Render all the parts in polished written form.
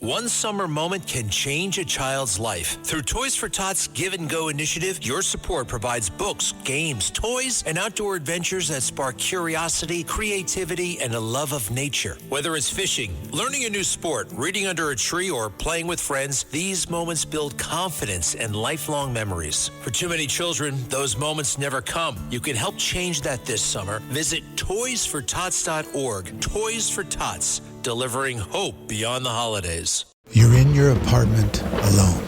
One summer moment can change a child's life. Through Toys for Tots Give and Go initiative, your support provides books, games, toys, and outdoor adventures that spark curiosity, creativity, and a love of nature. Whether it's fishing, learning a new sport, reading under a tree, or playing with friends, these moments build confidence and lifelong memories. For too many children, those moments never come. You can help change that this summer. Visit toysfortots.org. Toys for Tots, delivering hope beyond the holidays. You're in your apartment alone.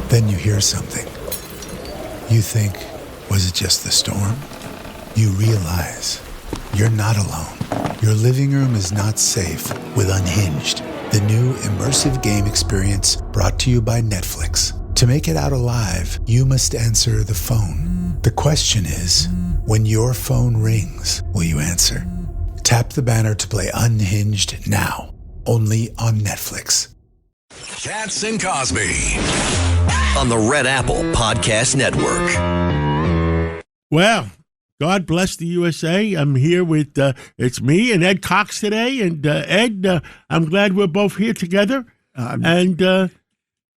Then you hear something. You think, was it just the storm? You realize you're not alone. Your living room is not safe with Unhinged, the new immersive game experience brought to you by Netflix. To make it out alive, you must answer the phone. The question is, when your phone rings, will you answer? Tap the banner to play Unhinged now, only on Netflix. Cats and Cosby on the Red Apple Podcast Network. Well, God bless the USA. I'm here with, it's me and Ed Cox today. And Ed, I'm glad we're both here together. I'm glad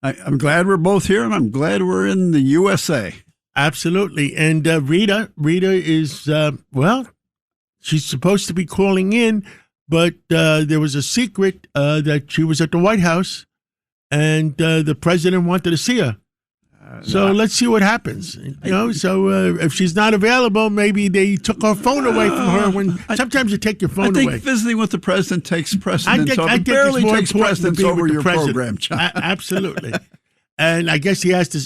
we're both here, and I'm glad we're in the USA. Absolutely. And Rita is, she's supposed to be calling in, but there was a secret that she was at the White House, and the president wanted to see her. Let's see what happens. If she's not available, maybe they took her phone away from her. Sometimes you take your phone away. I think visiting with the president takes precedence. It barely takes precedence over your program, John. Absolutely. And I guess he has to.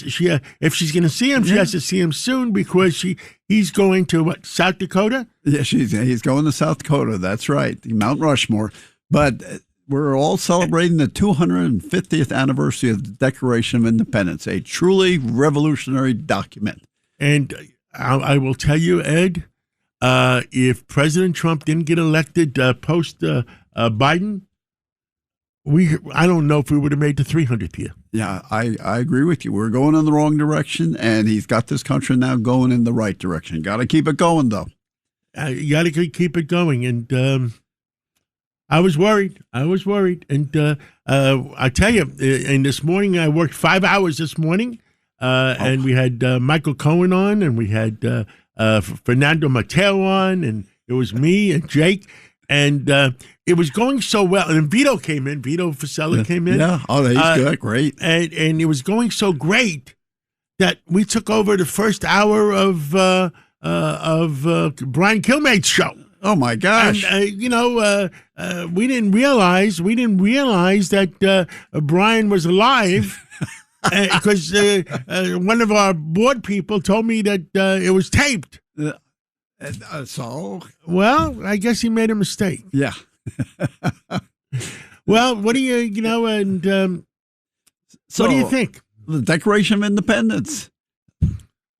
If she's going to see him, she has to see him soon because he's going to South Dakota. Yeah, he's going to South Dakota. That's right, the Mount Rushmore. But we're all celebrating the 250th anniversary of the Declaration of Independence, a truly revolutionary document. And I will tell you, Ed, if President Trump didn't get elected post Biden, I don't know if we would have made the 300th year. Yeah, I agree with you. We're going in the wrong direction, and he's got this country now going in the right direction. Got to keep it going, though. You got to keep it going. And I was worried. And I tell you, and this morning, I worked 5 hours this morning, and we had Michael Cohen on, and we had Fernando Mateo on, and it was me and Jake. And it was going so well. And Vito came in. Vito Fasella came in. Yeah. Oh, he's good. Great. And it was going so great that we took over the first hour of Brian Kilmeade's show. Oh, my gosh. And, we didn't realize that Brian was alive because one of our board people told me that it was taped. Well, I guess he made a mistake. Yeah. Well, what do what do you think? The Declaration of Independence.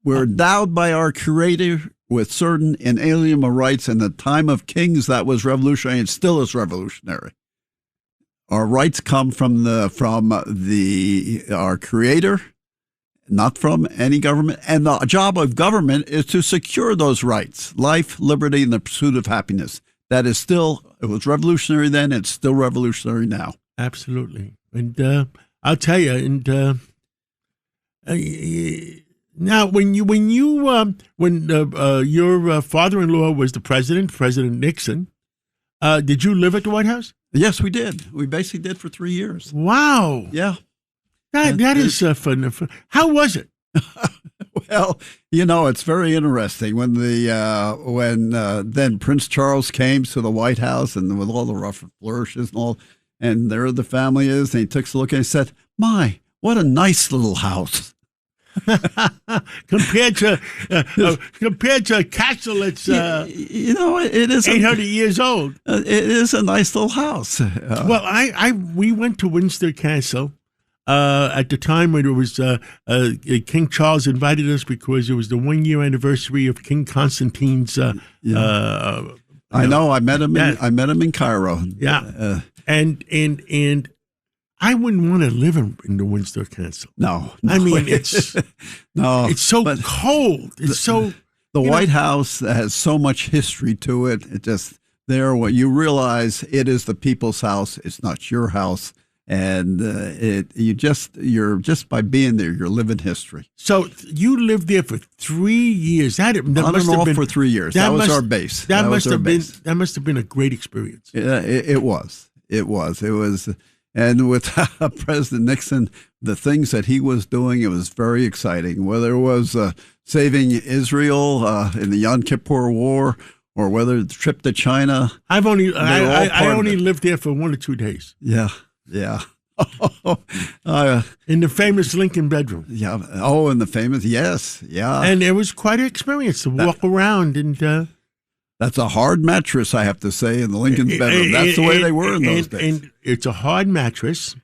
We're endowed by our Creator with certain inalienable rights. In the time of kings, that was revolutionary and still is revolutionary. Our rights come from our Creator, not from any government. And the job of government is to secure those rights, life, liberty, and the pursuit of happiness. It was revolutionary then, it's still revolutionary now. Absolutely. And I'll tell you, now when your father-in-law was the president, President Nixon, did you live at the White House? Yes, we did. We basically did for 3 years. Wow. Yeah. That is fun. How was it? Well, it's very interesting when then Prince Charles came to the White House and with all the rough flourishes and all, and there the family is, and he took a look and he said, "My, what a nice little house." compared to a castle that's it is 800 years old. It is a nice little house. We went to Windsor Castle. At the time when it was King Charles invited us because it was the 1 year anniversary of King Constantine's. I know. I met him. I met him in Cairo. Yeah, and I wouldn't want to live in the Windsor Castle. No, I mean it's no. It's so cold. It's the White House has so much history to it. It just what you realize it is the people's house. It's not your house. And you're just by being there, you're living history. So you lived there for 3 years. That On must and have off been for 3 years. That was our base. That must have been a great experience. Yeah, it was. And with President Nixon, the things that he was doing, it was very exciting. Whether it was saving Israel in the Yom Kippur War, or whether the trip to China. I only lived there for 1 or 2 days. Yeah. In the famous Lincoln bedroom. Yeah. Oh, in the famous, yes. Yeah. And it was quite an experience to walk around. And that's a hard mattress, I have to say, in the Lincoln's bedroom. That's the way they were in those days. And it's a hard mattress,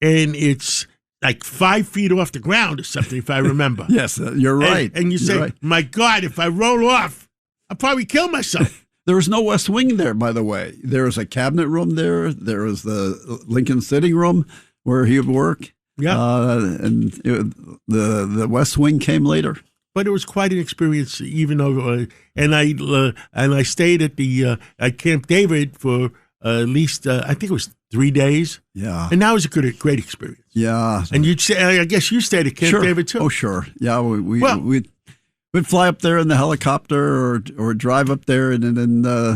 and it's like 5 feet off the ground or something, if I remember. Yes, you're right. And you say, my God, if I roll off, I'll probably kill myself. There was no West Wing there, by the way. There was a cabinet room there. There was the Lincoln sitting room where he would work. Yeah. And the West Wing came later. But it was quite an experience, even though, and I stayed at the at Camp David for at least I think it was 3 days. Yeah. And that was a great experience. Yeah. And I guess you stayed at Camp David too. Oh, sure. Yeah. We'd fly up there in the helicopter or drive up there, and then who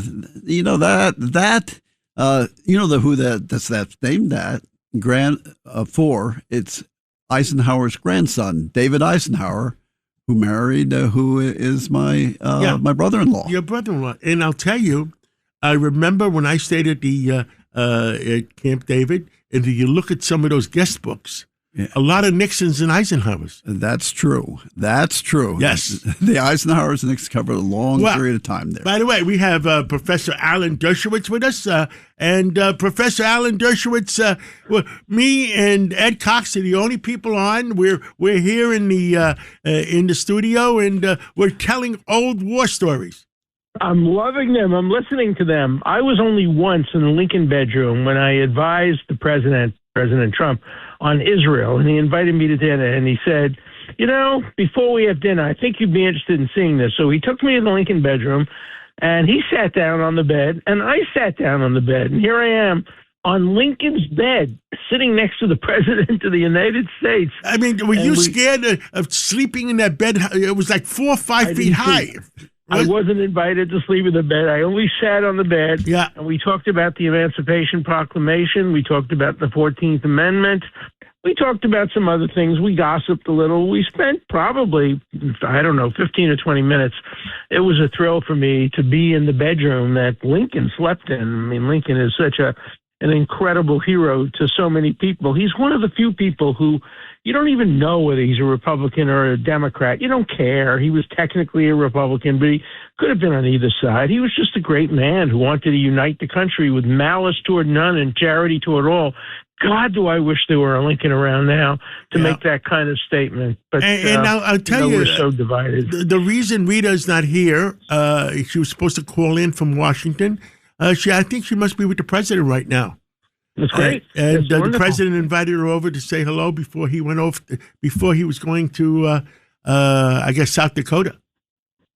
that's named for. It's Eisenhower's grandson, David Eisenhower, who married who is my brother-in-law. Your brother-in-law. And I'll tell you, I remember when I stayed at the at Camp David, and you look at some of those guest books. Yeah. A lot of Nixons and Eisenhowers. That's true. Yes. The Eisenhowers and Nixon covered a long period of time there. By the way, we have Professor Alan Dershowitz with us. And Professor Alan Dershowitz, me and Ed Cox are the only people on. We're here in the studio, and we're telling old war stories. I'm loving them. I'm listening to them. I was only once in the Lincoln bedroom when I advised the President Trump, on Israel, and he invited me to dinner, and he said, before we have dinner, I think you'd be interested in seeing this. So he took me to the Lincoln bedroom, and he sat down on the bed, and I sat down on the bed, and here I am on Lincoln's bed, sitting next to the President of the United States. I mean, were you scared of sleeping in that bed? It was like 4 or 5 feet high. I wasn't invited to sleep in the bed. I only sat on the bed. Yeah. And we talked about the Emancipation Proclamation. We talked about the 14th Amendment. We talked about some other things. We gossiped a little. We spent probably, 15 or 20 minutes. It was a thrill for me to be in the bedroom that Lincoln slept in. I mean, Lincoln is such an incredible hero to so many people. He's one of the few people who you don't even know whether he's a Republican or a Democrat. You don't care. He was technically a Republican, but he could have been on either side. He was just a great man who wanted to unite the country with malice toward none and charity toward all. God, do I wish there were a Lincoln around now to make that kind of statement. But and I'll tell you, we're so divided. The reason Rita's not here, she was supposed to call in from Washington. I think she must be with the president right now. That's great. And the president invited her over to say hello before he went off. Before he was going to, South Dakota.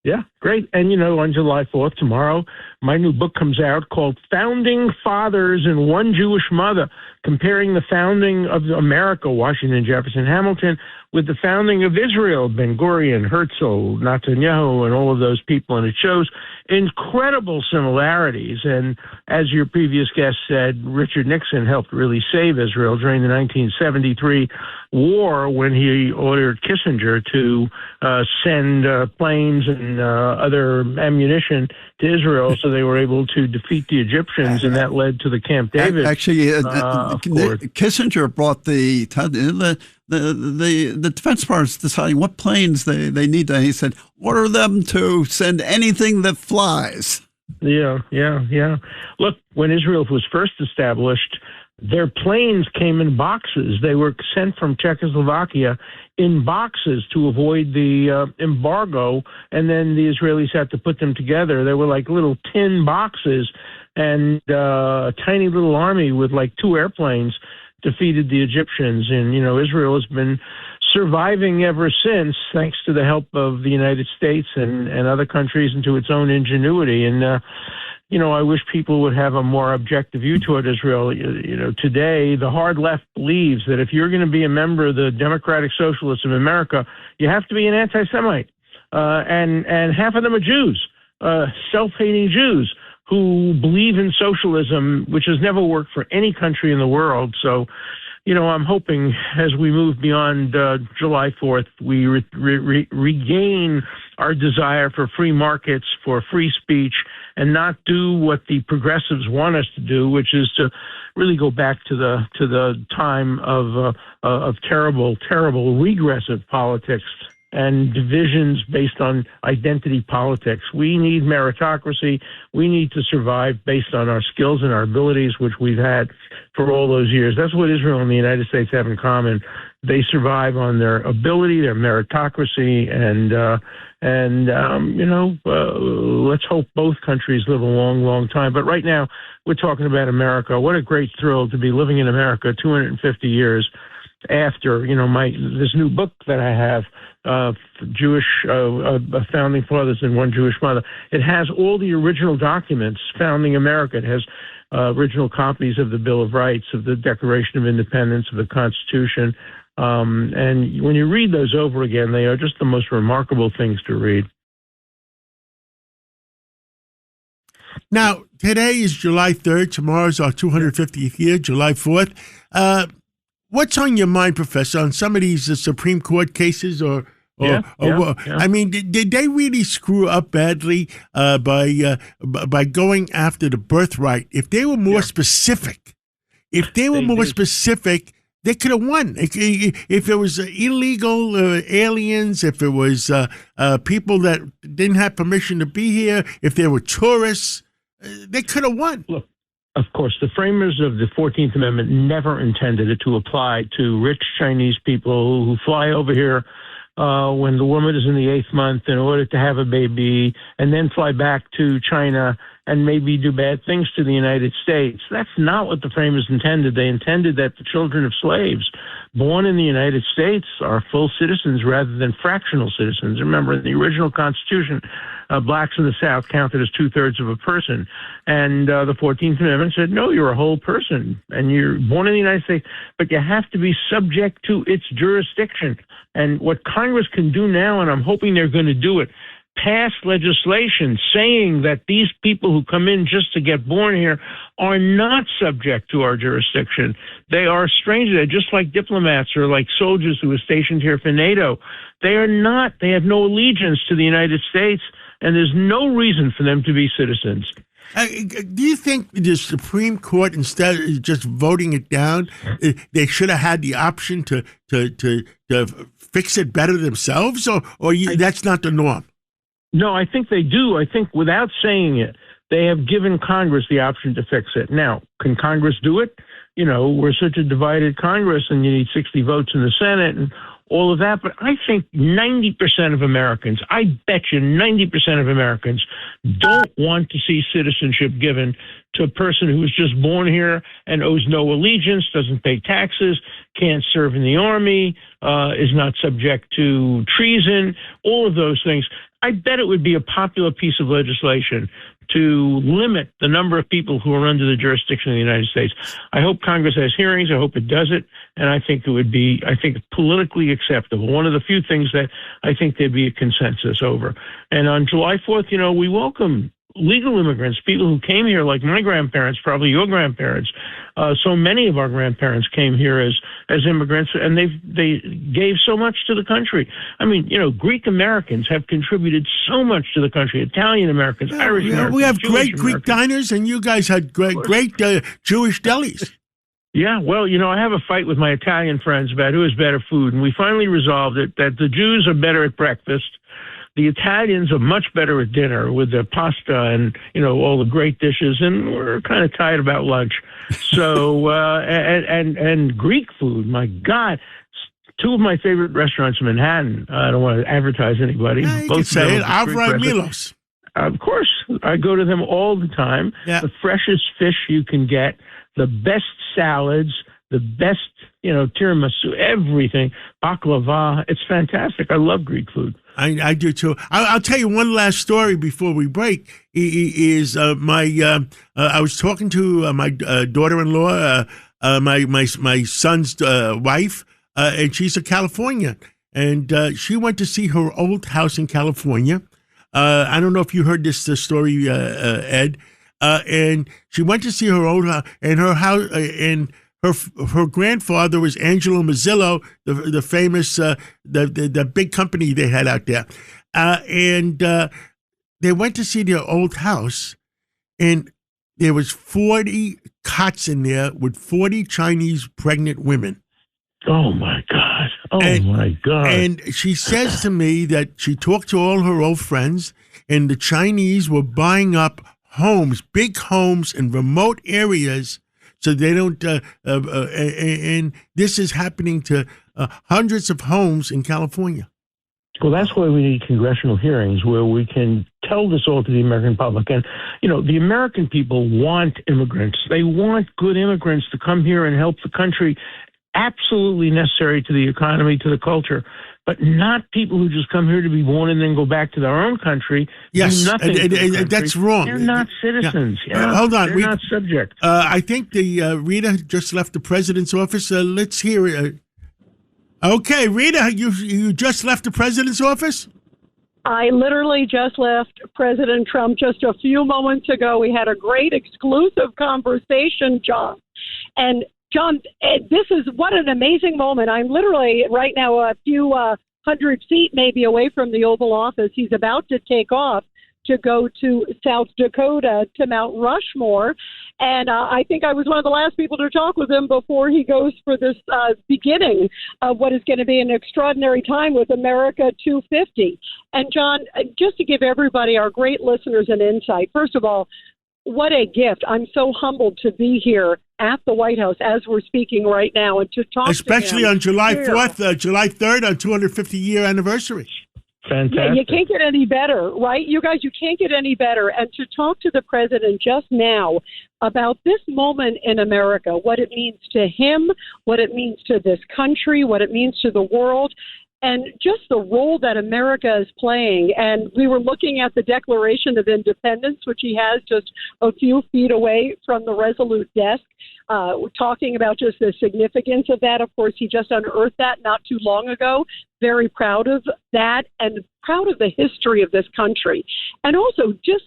Yeah, great. And, on July 4th, tomorrow, my new book comes out called Founding Fathers and One Jewish Mother, comparing the founding of America, Washington, Jefferson, Hamilton, with the founding of Israel, Ben-Gurion, Herzl, Netanyahu, and all of those people. And it shows incredible similarities. And as your previous guest said, Richard Nixon helped really save Israel during the 1973 war when he ordered Kissinger to send planes and other ammunition to Israel so they were able to defeat the Egyptians, and that led to the Camp David. Actually, Kissinger brought the Defense Department deciding what planes they need to. He said, order them to send anything that flies. Yeah. Look, when Israel was first established, their planes came in boxes. They were sent from Czechoslovakia in boxes to avoid the embargo, and then the Israelis had to put them together. They were like little tin boxes, and a tiny little army with like 2 airplanes defeated the Egyptians. And, Israel has been surviving ever since, thanks to the help of the United States and other countries and to its own ingenuity. And, I wish people would have a more objective view toward Israel. Today, the hard left believes that if you're going to be a member of the Democratic Socialists of America, you have to be an anti-Semite. And half of them are Jews, self-hating Jews who believe in socialism, which has never worked for any country in the world. So, I'm hoping as we move beyond July 4th, we regain our desire for free markets, for free speech, and not do what the progressives want us to do, which is to really go back to the time of terrible, terrible regressive politics and divisions based on identity politics. We need meritocracy. We need to survive based on our skills and our abilities, which we've had for all those years. That's what Israel and the United States have in common. They survive on their ability, their meritocracy, and let's hope both countries live a long, long time. But right now, we're talking about America. What a great thrill to be living in America 250 years after, this new book that I have, Jewish founding fathers and one Jewish mother. It has all the original documents founding America. It has original copies of the Bill of Rights, of the Declaration of Independence, of the Constitution. And when you read those over again, they are just the most remarkable things to read. Now, today is July 3rd. Tomorrow's our 250th year, July 4th. What's on your mind, Professor, on some of these Supreme Court cases I mean, did they really screw up badly by going after the birthright? If they were more specific, they could have won. If it was illegal aliens, if it was people that didn't have permission to be here, if they were tourists, they could have won. Look, of course, the framers of the 14th Amendment never intended it to apply to rich Chinese people who fly over here when the woman is in the 8th month in order to have a baby and then fly back to China and maybe do bad things to the United States. That's not what the framers intended. They intended that the children of slaves born in the United States are full citizens rather than fractional citizens. Remember, in the original Constitution, blacks in the South counted as 2/3 of a person. And the 14th Amendment said, no, you're a whole person and you're born in the United States, but you have to be subject to its jurisdiction. And what Congress can do now, and I'm hoping they're going to do it, pass legislation saying that these people who come in just to get born here are not subject to our jurisdiction. They are strangers. They're just like diplomats or like soldiers who are stationed here for NATO. They are not. They have no allegiance to the United States, and there's no reason for them to be citizens. Do you think the Supreme Court, instead of just voting it down, they should have had the option to fix it better themselves, or that's not the norm? No, I think they do. I think without saying it, they have given Congress the option to fix it. Now, can Congress do it? We're such a divided Congress and you need 60 votes in the Senate and all of that. But I think 90% of Americans, I bet you 90% of Americans don't want to see citizenship given to a person who was just born here and owes no allegiance, doesn't pay taxes, can't serve in the army, is not subject to treason, all of those things. I bet it would be a popular piece of legislation to limit the number of people who are under the jurisdiction of the United States. I hope Congress has hearings. I hope it does it. And I think it would be, politically acceptable. One of the few things that I think there'd be a consensus over. And on July 4th, we welcome legal immigrants, people who came here like my grandparents, probably your grandparents. So many of our grandparents came here as immigrants, and they gave so much to the country. I mean, Greek Americans have contributed so much to the country. Italian Americans, Irish Americans. We have Jewish great Americans. Greek diners, and you guys had great Jewish delis. Yeah, well, I have a fight with my Italian friends about who has better food, and we finally resolved it that the Jews are better at breakfast. The Italians are much better at dinner with the pasta and, all the great dishes, and we're kind of tired about lunch. So, and Greek food, my God, two of my favorite restaurants in Manhattan. I don't want to advertise anybody. Yeah, you can say it. Avra Milos. Of course. I go to them all the time. Yeah. The freshest fish you can get, the best salads, the best, tiramisu, everything, baklava. It's fantastic. I love Greek food. I do too. I'll tell you one last story before we break. I was talking to my daughter-in-law, my son's wife, and she's a Californian, and she went to see her old house in California. I don't know if you heard this story, Ed. And she went to see her old house, and her house, and her grandfather was Angelo Mazzillo, the famous the big company they had out there, and they went to see their old house, and there was 40 cots in there with 40 Chinese pregnant women. Oh my God! My God! And she says to me that she talked to all her old friends, and the Chinese were buying up homes, big homes in remote areas, so they don't. And this is happening to hundreds of homes in California. Well, that's why we need congressional hearings where we can tell this all to the American public. And, the American people want immigrants. They want good immigrants to come here and help the country. Absolutely necessary to the economy, to the culture, but not people who just come here to be born and then go back to their own country. Yes, do nothing that's wrong. They're not citizens. Yeah. Hold on. They're not subject. I think the Rita just left the president's office. Let's hear it. Okay, Rita, you just left the president's office? I literally just left President Trump just a few moments ago. We had a great exclusive conversation, John. And John, this is what an amazing moment. I'm literally right now a few hundred feet maybe away from the Oval Office. He's about to take off to go to South Dakota to Mount Rushmore. And I think I was one of the last people to talk with him before he goes for this beginning of what is going to be an extraordinary time with America 250. And John, just to give everybody, our great listeners, an insight, first of all, what a gift. I'm so humbled to be here at the White House as we're speaking right now and to talk especially to him on July 4th, July 3rd, on 250-year anniversary. Fantastic. Yeah, you can't get any better, right? You guys, you can't get any better. And to talk to the president just now about this moment in America, what it means to him, what it means to this country, what it means to the world, and just the role that America is playing. And we were looking at the Declaration of Independence, which he has just a few feet away from the Resolute desk, talking about just the significance of that. Of course, he just unearthed that not too long ago. Very proud of that and proud of the history of this country. And also just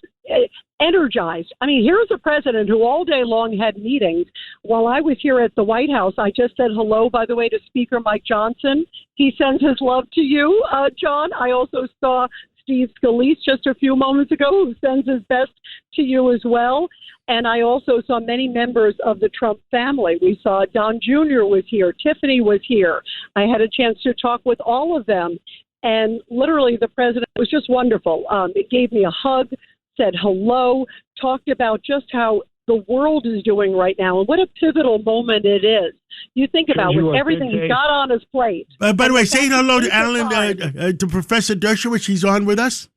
energized. I mean, here's a president who all day long had meetings. While I was here at the White House, I just said hello, by the way, to Speaker Mike Johnson. He sends his love to you, John. I also saw Steve Scalise just a few moments ago, who sends his best to you as well. And I also saw many members of the Trump family. We saw Don Jr. was here. Tiffany was here. I had a chance to talk with all of them. And literally the president was just wonderful. It gave me a hug, said hello, talked about just how the world is doing right now and what a pivotal moment it is. You think about with everything he's got on his plate. By the way, say hello to Alan, to Professor Dershowitz. He's on with us.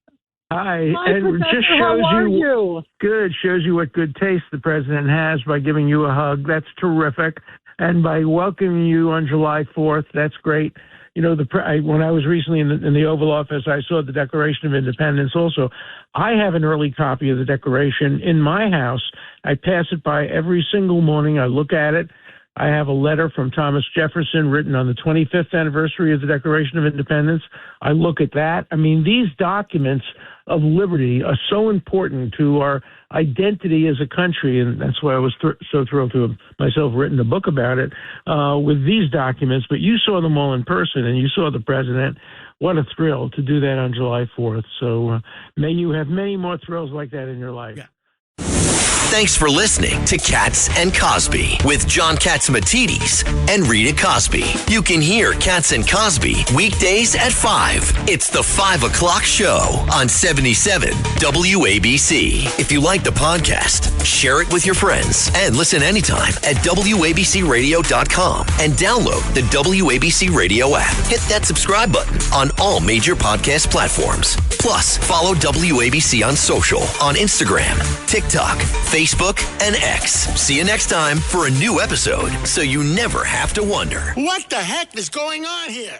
Hi. Professor, just shows how are you? Good. Shows you what good taste the president has by giving you a hug. That's terrific. And by welcoming you on July 4th, that's great. When I was recently in the Oval Office, I saw the Declaration of Independence also. I have an early copy of the Declaration in my house. I pass it by every single morning. I look at it. I have a letter from Thomas Jefferson written on the 25th anniversary of the Declaration of Independence. I look at that. I mean, these documents of liberty are so important to our identity as a country, and that's why I was so thrilled to have myself written a book about it with these documents. But you saw them all in person, and you saw the president. What a thrill to do that on July 4th. So may you have many more thrills like that in your life. Yeah. Thanks for listening to Katz and Cosby with John Catsimatidis and Rita Cosby. You can hear Katz and Cosby weekdays at 5. It's the 5 o'clock show on 77 WABC. If you like the podcast, share it with your friends and listen anytime at WABCRadio.com and download the WABC Radio app. Hit that subscribe button on all major podcast platforms. Plus, follow WABC on social on Instagram, TikTok, Facebook, Facebook, and X. See you next time for a new episode so you never have to wonder. What the heck is going on here?